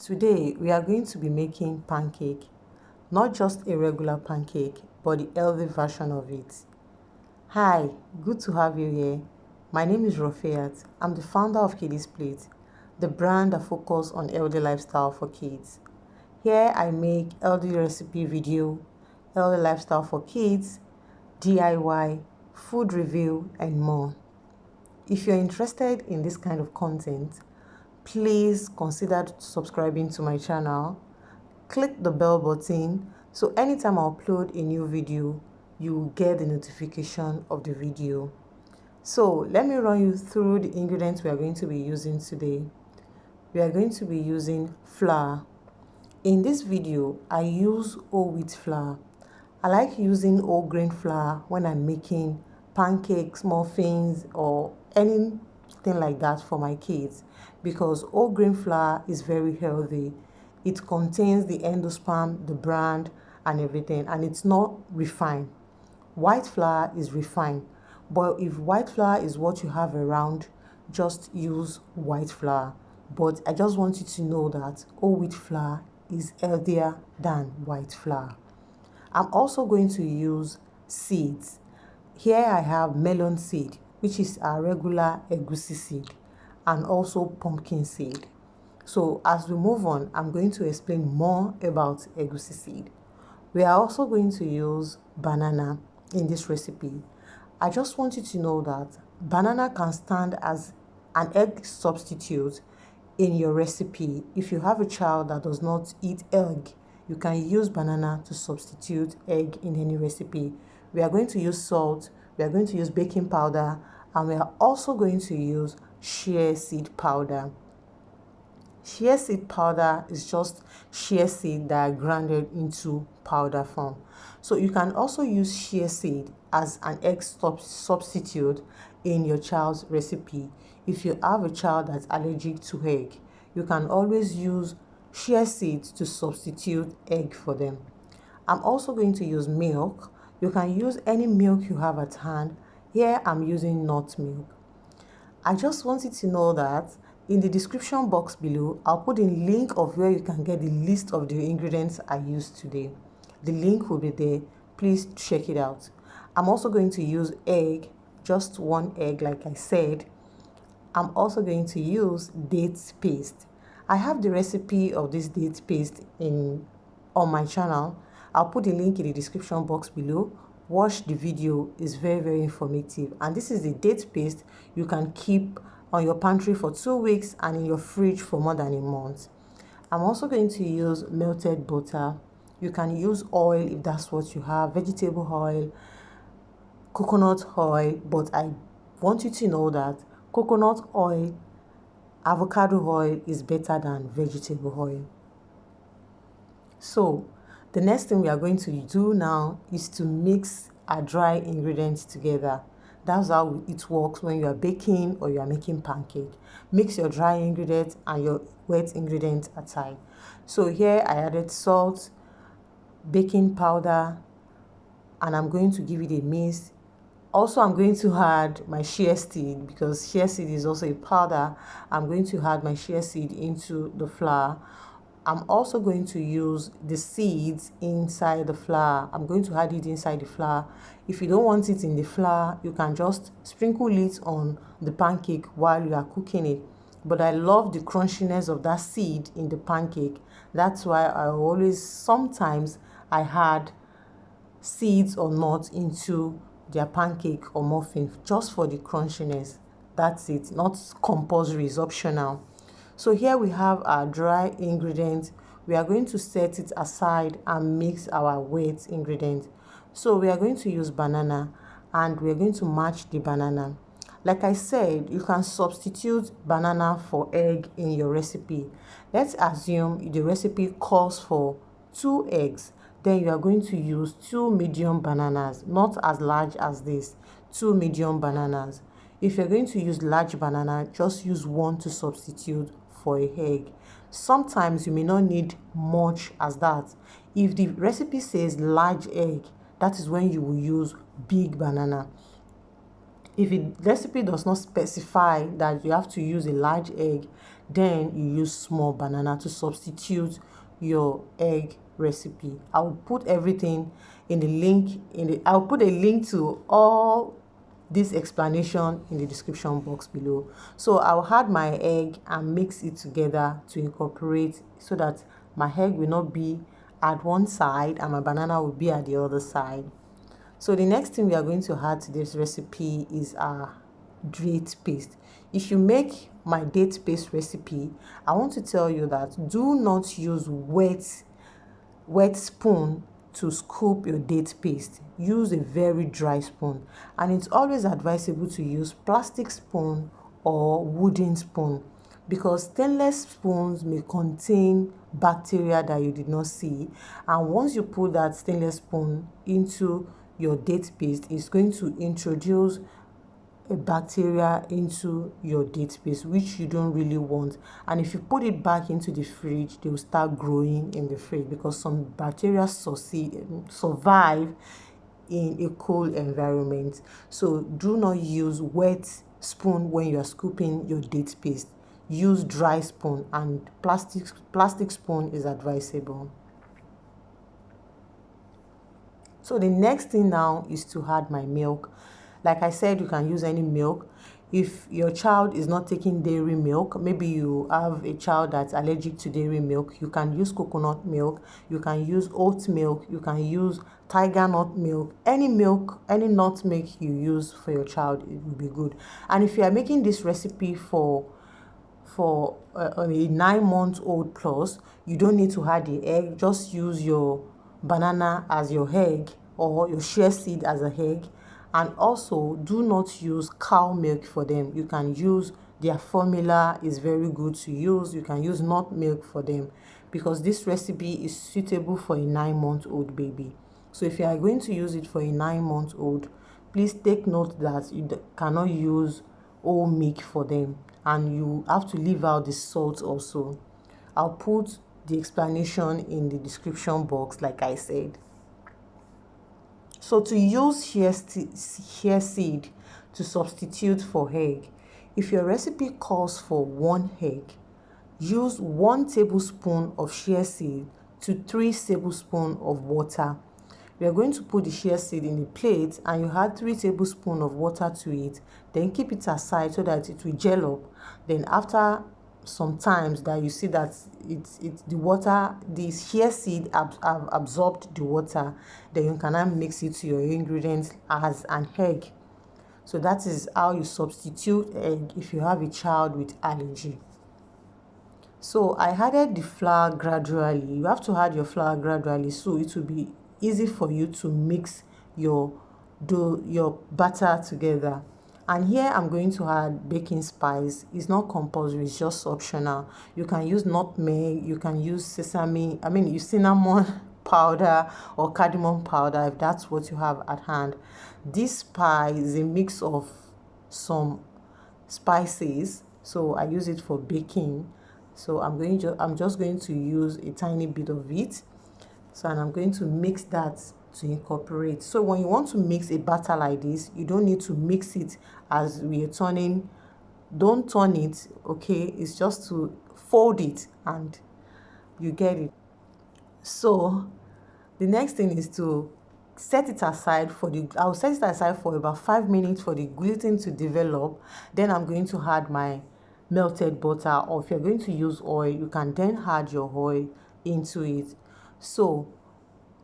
Today we are going to be making pancake, not just a regular pancake, but the healthy version of it. Hi, good to have you here. My name is Rofeat. I'm the founder of Kiddies Plate, the brand that focuses on healthy lifestyle for kids. Here I make healthy recipe video, healthy lifestyle for kids, DIY, food review, and more. If you're interested in this kind of content, please consider subscribing to my channel. Click the bell button so anytime I upload a new video, you will get the notification of the video. So let me run you through the ingredients we are going to be using today. We are going to be using flour. In this video, I use whole wheat flour. I like using whole grain flour when I'm making pancakes, muffins, or anything like that for my kids, because whole grain flour is very healthy. It contains the endosperm, the bran, and everything, and it's not refined. White flour is refined, but if white flour is what you have around, just use white flour. But I just want you to know that whole wheat flour is healthier than white flour. I'm also going to use seeds. Here I have melon seed, which is a regular egusi seed, and also pumpkin seed. So as we move on, I'm going to explain more about egusi seed. We are also going to use banana in this recipe. I just want you to know that banana can stand as an egg substitute in your recipe. If you have a child that does not eat egg, you can use banana to substitute egg in any recipe. We are going to use salt, we are going to use baking powder, and we are also going to use shea seed powder. Shea seed powder is just shea seed that are grounded into powder form. So you can also use shea seed as an egg substitute in your child's recipe. If you have a child that's allergic to egg, you can always use shea seeds to substitute egg for them. I'm also going to use milk. You can use any milk you have at hand. Here I'm using nut milk. I just want you to know that in the description box below, I'll put a link of where you can get the list of the ingredients I used today. The link will be there. Please check it out. I'm also going to use egg, just one egg like I said. I'm also going to use date paste. I have the recipe of this date paste on my channel. I'll put the link in the description box below. Watch the video, it's very informative. And this is the date paste you can keep on your pantry for 2 weeks and in your fridge for more than a month. I'm also going to use melted butter. You can use oil if that's what you have, vegetable oil, coconut oil, but I want you to know that coconut oil, avocado oil is better than vegetable oil. So the next thing we are going to do now is to mix our dry ingredients together. That's how it works when you are baking or you are making pancake. Mix your dry ingredients and your wet ingredients aside. So here I added salt, baking powder, and I'm going to give it a mix. Also, I'm going to add my shea seed, because shea seed is also a powder. I'm going to add my shea seed into the flour. I'm also going to use the seeds inside the flour. I'm going to add it inside the flour. If you don't want it in the flour, you can just sprinkle it on the pancake while you are cooking it. But I love the crunchiness of that seed in the pancake. That's why sometimes I add seeds or nuts into their pancake or muffin just for the crunchiness. That's it, not compulsory, it's optional. So here we have our dry ingredient. We are going to set it aside and mix our wet ingredient. So we are going to use banana and we are going to match the banana. Like I said, you can substitute banana for egg in your recipe. Let's assume the recipe calls for 2 eggs. Then you are going to use 2 medium bananas, not as large as this, 2 medium bananas. If you're going to use large banana, just use 1 to substitute for an egg. Sometimes you may not need much as that. If the recipe says large egg, that is when you will use big banana. If the recipe does not specify that you have to use a large egg, then you use small banana to substitute your egg recipe. I'll put everything in the link I'll put a link to all this explanation in the description box below. So I'll add my egg and mix it together to incorporate, so that my egg will not be at one side and my banana will be at the other side. So the next thing we are going to add to this recipe is our date paste. If you make my date paste recipe, I want to tell you that do not use wet spoon to scoop your date paste. Use a very dry spoon, and it's always advisable to use plastic spoon or wooden spoon, because stainless spoons may contain bacteria that you did not see, and once you put that stainless spoon into your date paste, it's going to introduce a bacteria into your date paste, which you don't really want. And if you put it back into the fridge, they will start growing in the fridge, because some bacteria survive in a cold environment. So do not use wet spoon when you are scooping your date paste. Use dry spoon, and plastic spoon is advisable. So the next thing now is to add my milk. Like I said, you can use any milk. If your child is not taking dairy milk, maybe you have a child that's allergic to dairy milk, you can use coconut milk, you can use oat milk, you can use tiger nut milk. Any milk, any nut milk you use for your child, it will be good. And if you are making this recipe for a 9-month-old plus, you don't need to add the egg. Just use your banana as your egg, or your shea seed as a egg. And also, do not use cow milk for them. You can use their formula, is very good to use. You can use nut milk for them, because this recipe is suitable for a 9-month-old baby. So if you are going to use it for a 9-month-old, please take note that you cannot use whole milk for them, and you have to leave out the salt also. I'll put the explanation in the description box, like I said. So to use shea seed to substitute for egg, if your recipe calls for 1 egg, use 1 tablespoon of shea seed to 3 tablespoons of water. We are going to put the shea seed in a plate, and you add 3 tablespoons of water to it. Then keep it aside so that it will gel up. Then after some times that you see that the shea seed have absorbed the water, then you can now mix it to your ingredients as an egg. So that is how you substitute egg if you have a child with allergy. So I added the flour gradually. You have to add your flour gradually, so it will be easy for you to mix your batter together. And here I'm going to add baking spice. It's not compulsory, it's just optional. You can use nutmeg, you can use cinnamon powder or cardamom powder if that's what you have at hand. This spice is a mix of some spices, so I use it for baking. So I'm just going to use a tiny bit of it. So, and I'm going to mix that to incorporate. So when you want to mix a batter like this, you don't need to mix it as we are turning. Don't turn it, okay? It's just to fold it and you get it. So the next thing is to set it aside I'll set it aside for about 5 minutes for the gluten to develop. Then I'm going to add my melted butter, or if you're going to use oil, you can then add your oil into it. So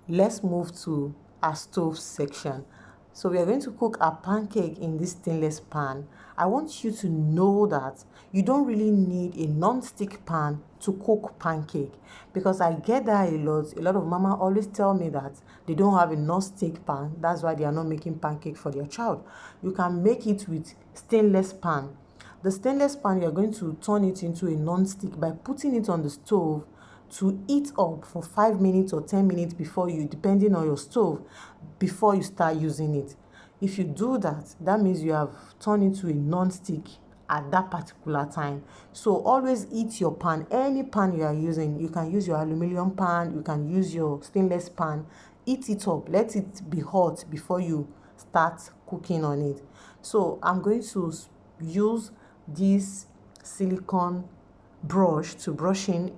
let's move to our stove section. So we are going to cook our pancake in this stainless pan. I want you to know that you don't really need a non-stick pan to cook pancake, because I get that a lot. A lot of mama always tell me that they don't have a non-stick pan. That's why they are not making pancake for their child. You can make it with stainless pan. The stainless pan, you're going to turn it into a non-stick by putting it on the stove to heat up for 5 minutes or 10 minutes depending on your stove, before you start using it. If you do that, that means you have turned into a non-stick at that particular time. So always heat your pan. Any pan you are using, you can use your aluminum pan, you can use your stainless pan. Heat it up, let it be hot before you start cooking on it. So I'm going to use this silicone brush to brushing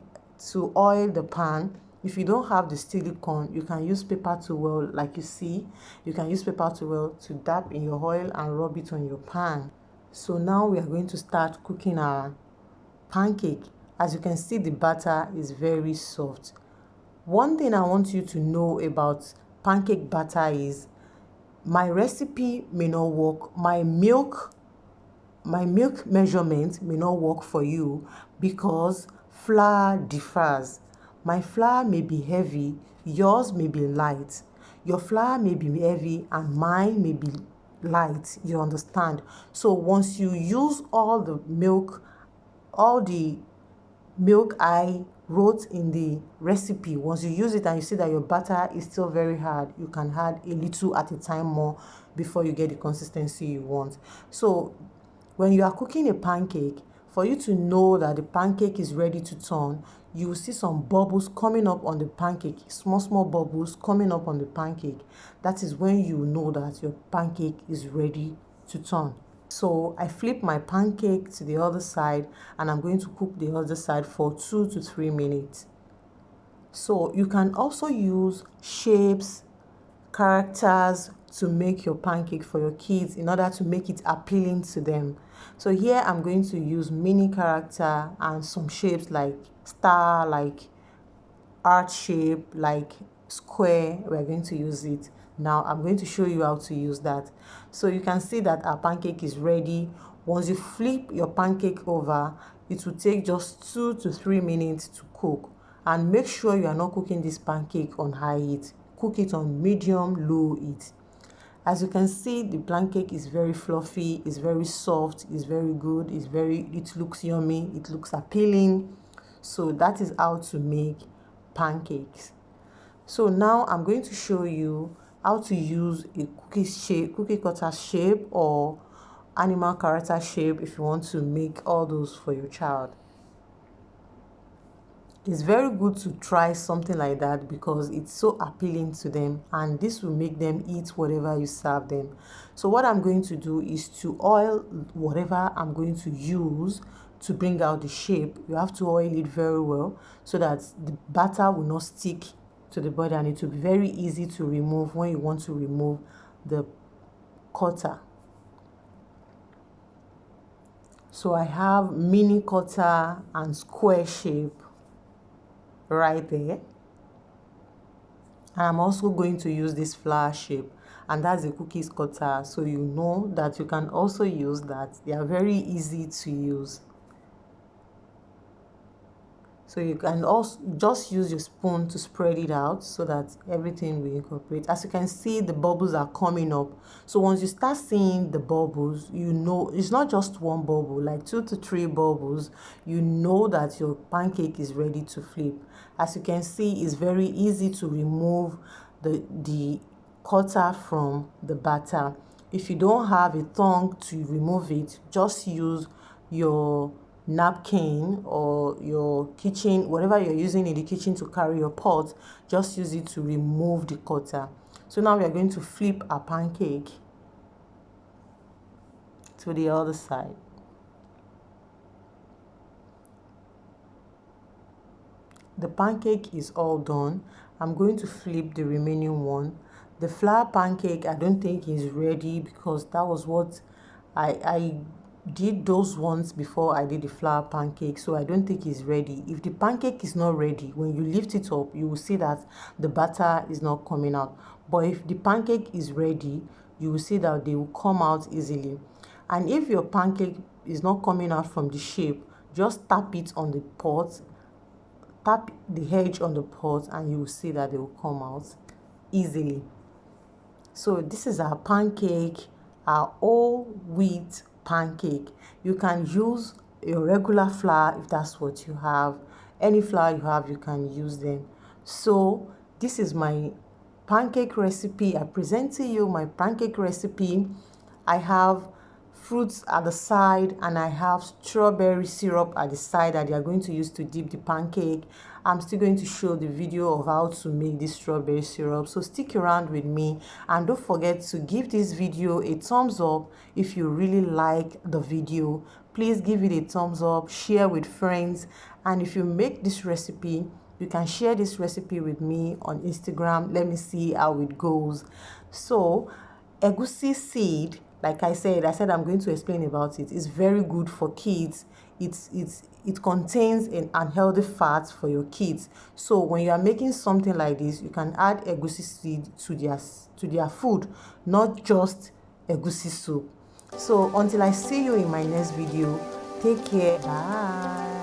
to oil the pan. If you don't have the silicone, you can use paper towel. Like you see, you can use paper towel to dab in your oil and rub it on your pan. So now we are going to start cooking our pancake. As you can see, the batter is very soft. One thing I want you to know about pancake batter is my recipe may not work. My milk measurement may not work for you because flour differs. My flour may be heavy, yours may be light. Your flour may be heavy and mine may be light, you understand? So once you use all the milk I wrote in the recipe, once you use it and you see that your batter is still very hard, you can add a little at a time more before you get the consistency you want. So when you are cooking a pancake, for you to know that the pancake is ready to turn, you will see some bubbles coming up on the pancake, small bubbles coming up on the pancake. That is when you know that your pancake is ready to turn. So I flip my pancake to the other side and I'm going to cook the other side for 2 to 3 minutes. So you can also use shapes, characters to make your pancake for your kids in order to make it appealing to them. So here I'm going to use mini character and some shapes like star, like heart shape, like square. We're going to use it. Now I'm going to show you how to use that. So you can see that our pancake is ready. Once you flip your pancake over, it will take just 2 to 3 minutes to cook. And make sure you are not cooking this pancake on high heat. Cook it on medium low heat. As you can see, the pancake is very fluffy, it's very soft, it's very good, it looks yummy, it looks appealing. So that is how to make pancakes. So now I'm going to show you how to use a cookie cutter shape or animal character shape if you want to make all those for your child. It's very good to try something like that because it's so appealing to them and this will make them eat whatever you serve them. So what I'm going to do is to oil whatever I'm going to use to bring out the shape. You have to oil it very well so that the batter will not stick to the body and it will be very easy to remove when you want to remove the cutter. So I have mini cutter and square shape right there, and I'm also going to use this flower shape, and that's the cookies cutter, so you know that you can also use that. They are very easy to use. So you can also just use your spoon to spread it out so that everything will incorporate. As you can see, the bubbles are coming up. So once you start seeing the bubbles, you know it's not just one bubble, like 2 to 3 bubbles, you know that your pancake is ready to flip. As you can see, it's very easy to remove the cutter from the batter. If you don't have a tongue to remove it, just use your napkin or your kitchen, whatever you're using in the kitchen to carry your pot, just use it to remove the cutter. So now we are going to flip our pancake to the other side. The pancake is all done. I'm going to flip the remaining one. The flour pancake I don't think is ready because that was what I did those ones before I did the flour pancake, so I don't think it's ready. If the pancake is not ready, when you lift it up, you will see that the batter is not coming out. But if the pancake is ready, you will see that they will come out easily. And if your pancake is not coming out from the shape, just tap it on the pot, tap the edge on the pot, and you will see that they will come out easily. So this is our pancake, our whole wheat pancake. You can use a regular flour if that's what you have. Any flour you have, you can use them. So this is my pancake recipe. I present to you my pancake recipe. I have fruits at the side and I have strawberry syrup at the side that they are going to use to dip the pancake. I'm still going to show the video of how to make this strawberry syrup, so stick around with me and don't forget to give this video a thumbs up if you really like the video. please give it a thumbs up, share with friends, and if you make this recipe, you can share this recipe with me on Instagram. Let me see how it goes. So egusi seed, like I said I'm going to explain about it. It's very good for kids. It contains an unhealthy fat for your kids. So when you are making something like this, you can add egusi seed to their food, not just egusi soup. So until I see you in my next video, take care. Bye.